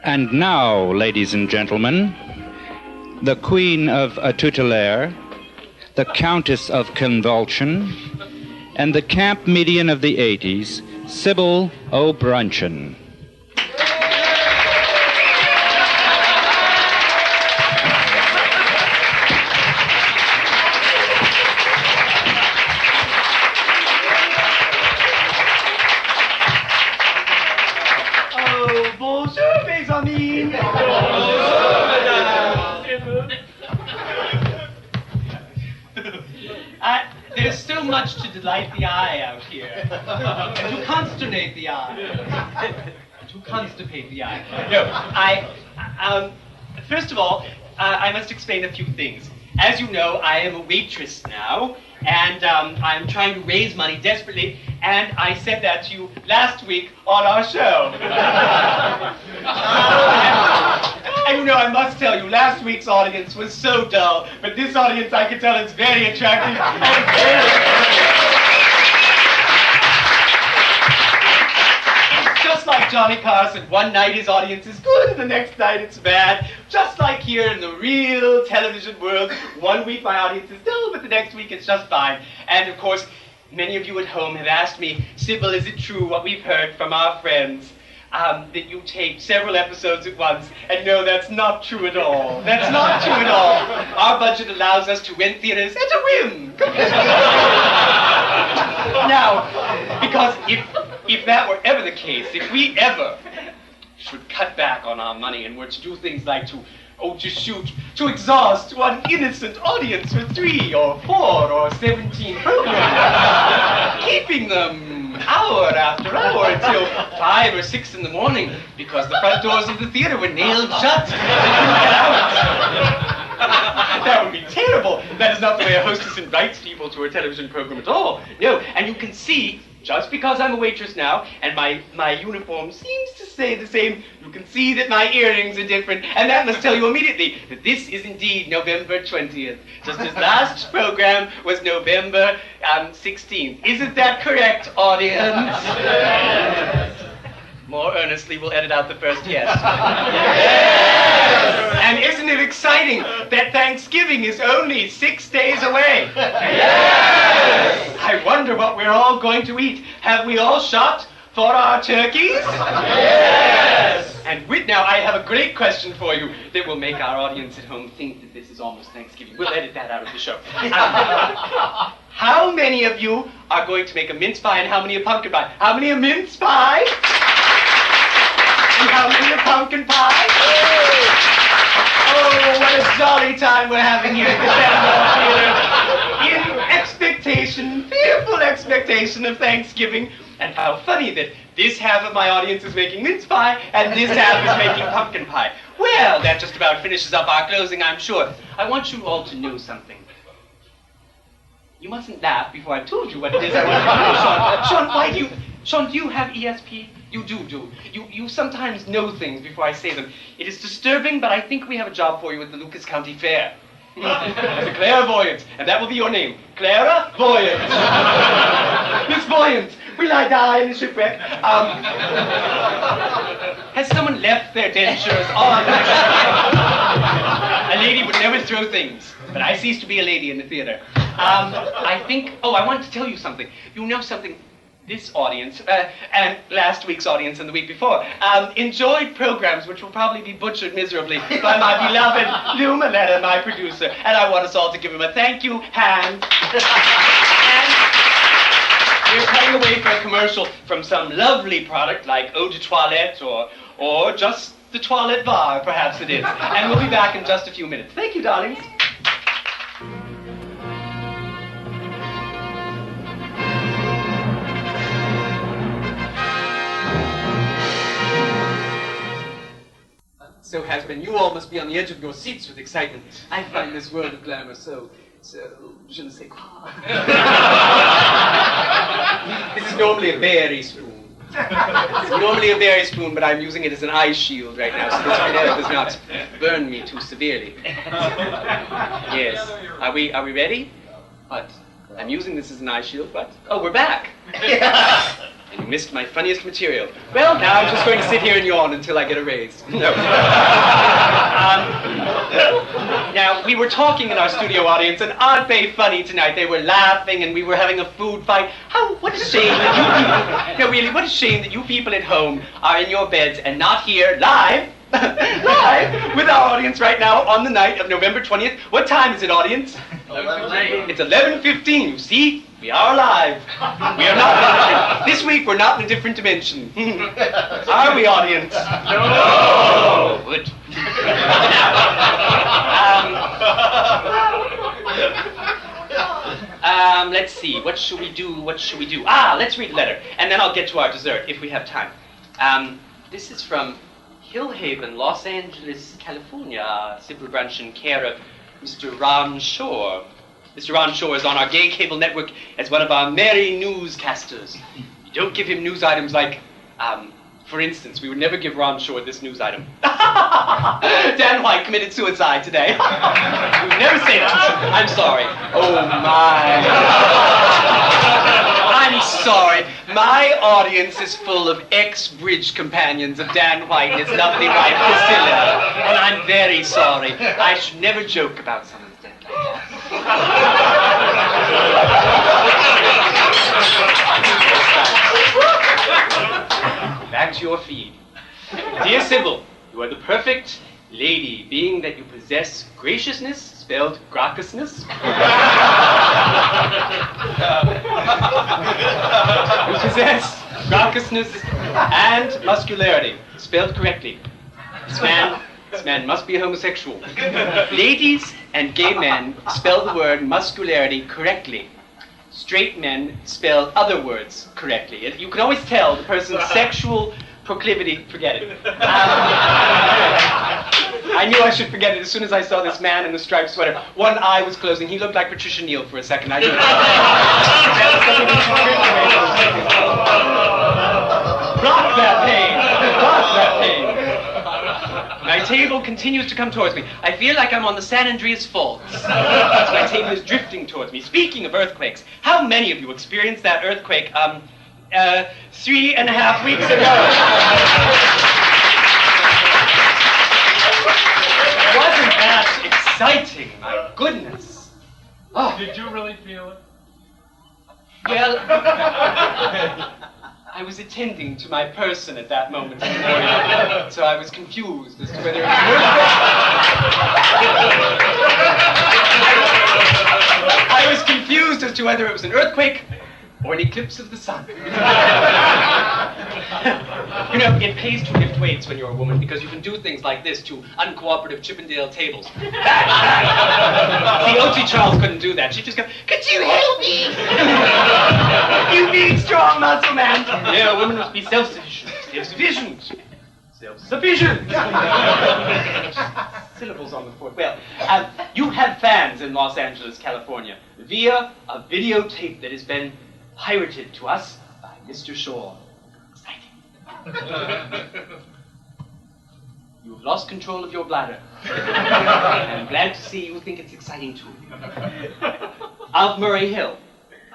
And now, ladies and gentlemen, the Queen of a Tutelare, the Countess of Convulsion, and the camp median of the 80s, Sybil O'Bruncheon. Bonjour, mes amis. There's so much to delight the eye out here, and to consternate the eye, to constipate the eye. No, first of all, I must explain a few things. As you know, I am a waitress now, and I'm trying to raise money desperately, and I said that to you last week on our show. And you know, I must tell you, last week's audience was so dull, but this audience, I can tell, is very attractive and It's just like Johnny Carson. One night his audience is good, and the next night it's bad. Just like here in the real television world, one week my audience is dull, but the next week it's just fine. And of course, many of you at home have asked me, Sybil, is it true what we've heard from our friends? That you tape several episodes at once, and no, that's not true at all. That's not true at all. Our budget allows us to rent theaters at a whim. Now, because if that were ever the case, if we ever should cut back on our money and were to do things like to exhaust one innocent audience for 3 or 4 or 17 programs, keeping them hour after hour until 5 or 6 in the morning because the front doors of the theater were nailed shut. That would be terrible. That is not the way a hostess invites people to her television program at all. No, and you can see, just because I'm a waitress now, and my uniform seems to stay the same, you can see that my earrings are different, and that must tell you immediately that this is indeed November 20th, just as last program was November 16th. Isn't that correct, audience? Yes. More earnestly, we'll edit out the first yes. Yes. And isn't it exciting that Thanksgiving is only 6 days away? Yes. I wonder what we're all going to eat. Have we all shot for our turkeys? Yes. And now I have a great question for you that will make our audience at home think that this is almost Thanksgiving. We'll edit that out of the show. How many of you are going to make a mince pie and how many a pumpkin pie? How many a mince pie? And how many a pumpkin pie? Oh, what a jolly time we're having here at the Sandoval Theatre. In expectation, fearful expectation of Thanksgiving. And how funny that this half of my audience is making mince pie and this half is making pumpkin pie. Well, that just about finishes up our closing, I'm sure. I want you all to know something. You mustn't laugh before I've told you what it is I want to know, Sean. Sean, do you have ESP? You do. You sometimes know things before I say them. It is disturbing, but I think we have a job for you at the Lucas County Fair. As a clairvoyant, and that will be your name. Clara Voyant. Miss Voyant, will I die in a shipwreck? Has someone left their dentures on? A lady would never throw things, but I ceased to be a lady in the theater. I wanted to tell you something. You know something? This audience, and last week's audience and the week before, enjoyed programs which will probably be butchered miserably by my beloved Lou Maletta, my producer. And I want us all to give him a thank you hand. And we're cutting away for a commercial from some lovely product like eau de toilette or just the toilette bar, perhaps it is. And we'll be back in just a few minutes. Thank you, darlings. So has been. You all must be on the edge of your seats with excitement. I find this world of glamour so je ne sais quoi. This is normally a berry spoon. But I'm using it as an eye shield right now, so this fire does not burn me too severely. Yes. Are we ready? What? I'm using this as an eye shield, but... Oh, we're back. And you missed my funniest material. Well, now I'm just going to sit here and yawn until I get a raise. No. Now, we were talking in our studio audience, and aren't they funny tonight? They were laughing, and we were having a food fight. What a shame that you people, no, really, what a shame that you people at home are in your beds and not here live, live, with our audience right now on the night of November 20th. What time is it, audience? 11:15. It's 11:15, you see? We are alive. We are not. This week we're not in a different dimension. Are we, audience? No. Good. Let's see. What should we do? What should we do? Let's read a letter, and then I'll get to our dessert if we have time. This is from Hillhaven, Los Angeles, California. Sybil branch in care of Mr. Ron Shore. Mr. Ron Shore is on our gay cable network as one of our merry newscasters. You don't give him news items like, for instance, we would never give Ron Shore this news item. Dan White committed suicide today. We would never say that. I'm sorry. Oh, my. I'm sorry. My audience is full of ex-bridge companions of Dan White and his lovely wife, Priscilla. And I'm very sorry. I should never joke about someone's death like that. Back to your feed. Dear Sybil, you are the perfect lady, being that you possess graciousness, spelled graciousness. You possess graciousness and muscularity, spelled correctly. This man must be a homosexual. Ladies and gay men spell the word muscularity correctly. Straight men spell other words correctly. You can always tell the person's sexual proclivity. Forget it. I knew I should forget it as soon as I saw this man in the striped sweater. One eye was closing. He looked like Patricia Neal for a second. I knew. Block that pain. Block that pain. My table continues to come towards me. I feel like I'm on the San Andreas Faults. My table is drifting towards me. Speaking of earthquakes, how many of you experienced that earthquake, 3.5 weeks ago? Wasn't that exciting? My goodness. Oh. Did you really feel it? Well, I was attending to my person at that moment in the morning, so I was confused as to whether it was an earthquake. I was confused as to whether it was an earthquake or an eclipse of the sun. You know, it pays to lift weights when you're a woman because you can do things like this to uncooperative Chippendale tables. See, O.T. Charles couldn't do that. She'd just go, "Could you help me? You big, strong muscle man." Yeah, a woman must be self-sufficient. Self-sufficient. Self-sufficient. Syllables on the fourth. Well, you have fans in Los Angeles, California, via a videotape that has been pirated to us by Mr. Shore. Exciting. You have lost control of your bladder. I'm glad to see you think it's exciting too. Of Murray Hill.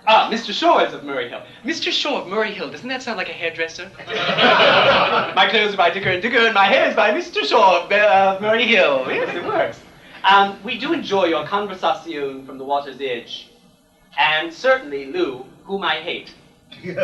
Mr. Shore is of Murray Hill. Mr. Shore of Murray Hill, doesn't that sound like a hairdresser? My clothes are by Dicker and Dicker, and my hair is by Mr. Shore of Murray Hill. Yes, it works. We do enjoy your conversation from the water's edge. And certainly Lou, whom I hate. Eric,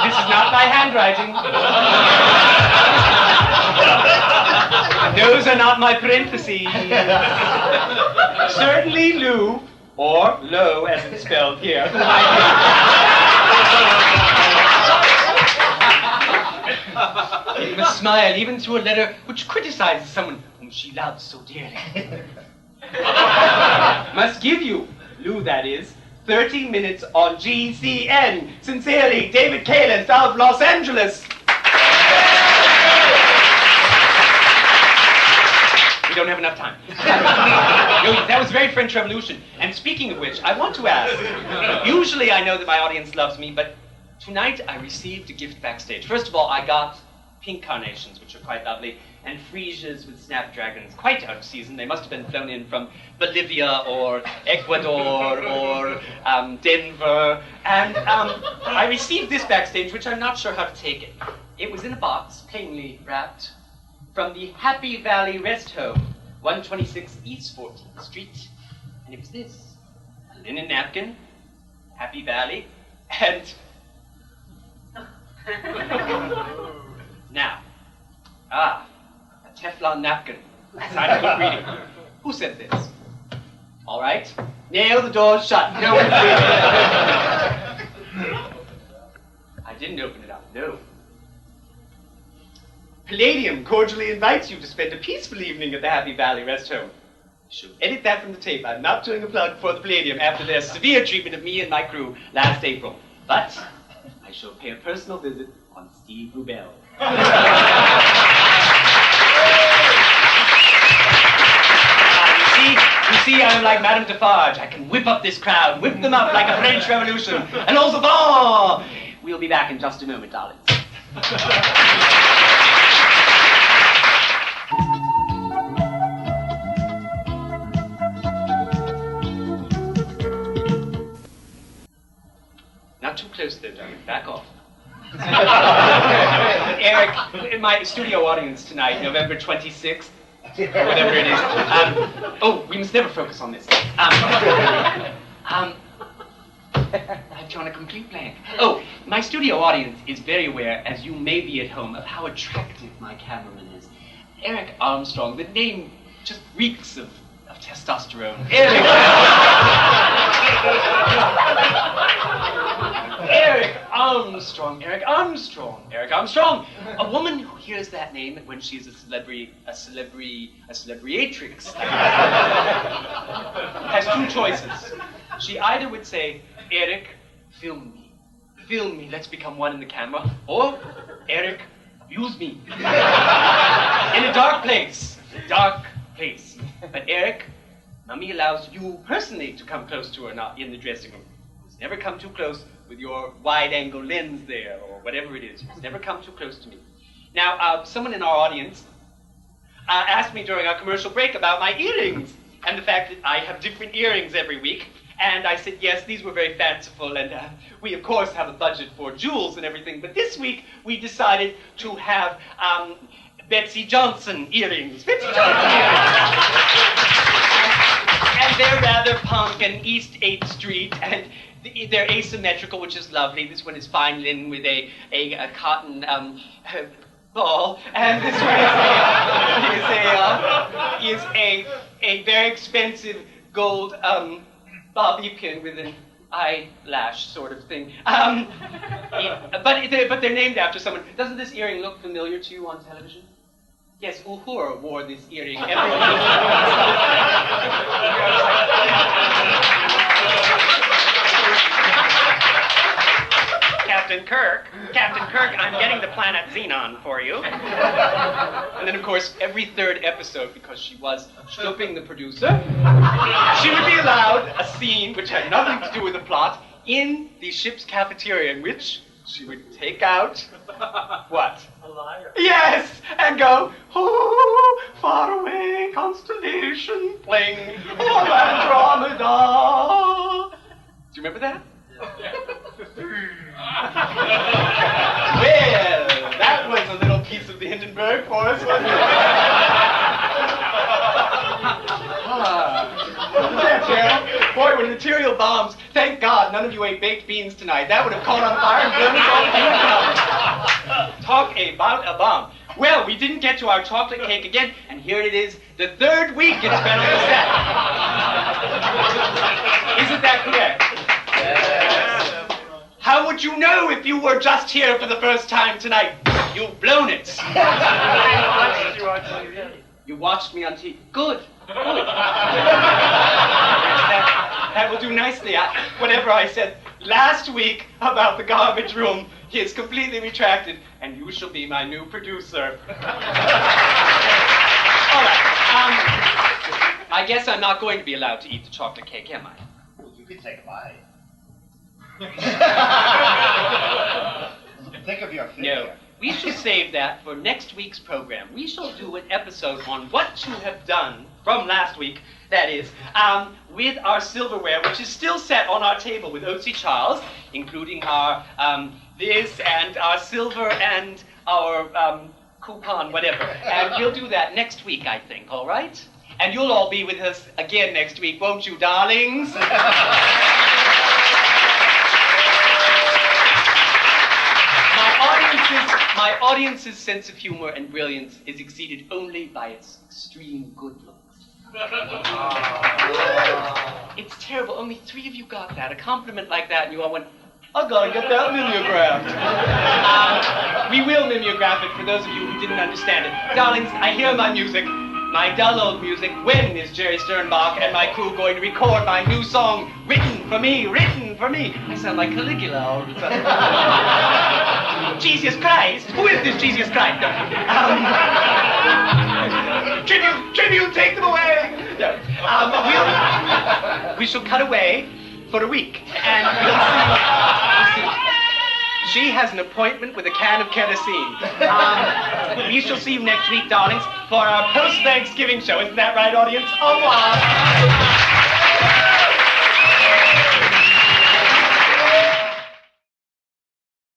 this is not my handwriting. Those are not my parentheses. Certainly Lou, or Lo as it's spelled here, whom I hate. You must smile even through a letter which criticizes someone whom she loves so dearly. Must give you, Lou that is, 30 minutes on GCN. Sincerely, David Kalis of Los Angeles. We don't have enough time. No, that was very French Revolution. And speaking of which, I want to ask, usually I know that my audience loves me, but tonight I received a gift backstage. First of all, I got pink carnations, which are quite lovely, and freesias with snapdragons, quite out of season. They must have been flown in from Bolivia or Ecuador or Denver. And I received this backstage, which I'm not sure how to take it. It was in a box, plainly wrapped, from the Happy Valley Rest Home, 126 East 14th Street. And it was this, a linen napkin, Happy Valley, and... Now, a Teflon napkin. Sign of good reading. Who said this? All right. Nail the door shut. No one's reading. I didn't open it up, no. Palladium cordially invites you to spend a peaceful evening at the Happy Valley Rest Home. Should edit that from the tape. I'm not doing a plug for the Palladium after their severe treatment of me and my crew last April. But I shall pay a personal visit on Steve Rubel. You see, I'm like Madame Defarge. I can whip up this crowd, whip them up like a French Revolution. And au revoir! We'll be back in just a moment, darlings. Not too close there, darling. Back off. Eric, in my studio audience tonight, November 26th, whatever it is. Oh, we must never focus on this. I've drawn a complete blank. Oh, my studio audience is very aware, as you may be at home, of how attractive my cameraman is. Eric Armstrong, the name just reeks of testosterone. Eric Armstrong. A woman who hears that name when she's a celebriatrix, has two choices. She either would say, Eric, film me, let's become one in the camera, or Eric, abuse me. In a dark place. But Eric, Mummy allows you personally to come close to her, not in the dressing room. You must never come too close with your wide-angle lens there, or whatever it is. You must never come too close to me. Now, someone in our audience asked me during our commercial break about my earrings, and the fact that I have different earrings every week. And I said, yes, these were very fanciful, and we, of course, have a budget for jewels and everything. But this week, we decided to have Betsy Johnson earrings. And they're rather punk and East 8th Street, and they're asymmetrical, which is lovely. This one is fine linen with a cotton ball, and this one is a very expensive gold bobby pin with an eyelash sort of thing. But they're named after someone. Doesn't this earring look familiar to you on television? Yes, Uhura wore this earring every week. Captain Kirk, I'm getting the planet Xenon for you. And then, of course, every third episode, because she was stooping the producer, she would be allowed a scene which had nothing to do with the plot in the ship's cafeteria, in which she would take out what? A liar. Yes, and go, oh, far away constellation, playing, oh, Andromeda. Do you remember that? Well, that was a little piece of the Hindenburg for us, wasn't it? There, Gerald. Boy, when material bombs, thank God none of you ate baked beans tonight. That would have caught on fire and burned us all to pieces. Talk about a bomb. Well, we didn't get to our chocolate cake again, and here it is, the third week it's been on the set. Isn't that correct? Yes. How would you know if you were just here for the first time tonight? You've blown it. You watched me on TV. Good. That will do nicely. Whatever I said last week about the garbage room is completely retracted, and you shall be my new producer. All right. I guess I'm not going to be allowed to eat the chocolate cake, am I? Well, you could take a bite. Think of your figure. No. We shall save that for next week's program. We shall do an episode on what you have done from last week, that is, with our silverware, which is still set on our table with O.C. Charles, including our this and our silver and our coupon, whatever. And we'll do that next week, I think, all right? And you'll all be with us again next week, won't you, darlings? My audience's sense of humor and brilliance is exceeded only by its extreme good looks. It's terrible. Only 3 of you got that. A compliment like that, and you all went, I gotta get that mimeographed. We will mimeograph it for those of you who didn't understand it. Darlings, I hear my music. My dull old music. When is Jerry Sternbach and my crew going to record my new song, Written for Me, Written for Me? I sound like Caligula all of a sudden. Jesus Christ! Who is this Jesus Christ? Tribute, take them away! No. We shall cut away for a week, and we'll see. She has an appointment with a can of kerosene. We shall see you next week, darlings, for our post-Thanksgiving show. Isn't that right, audience? Au revoir.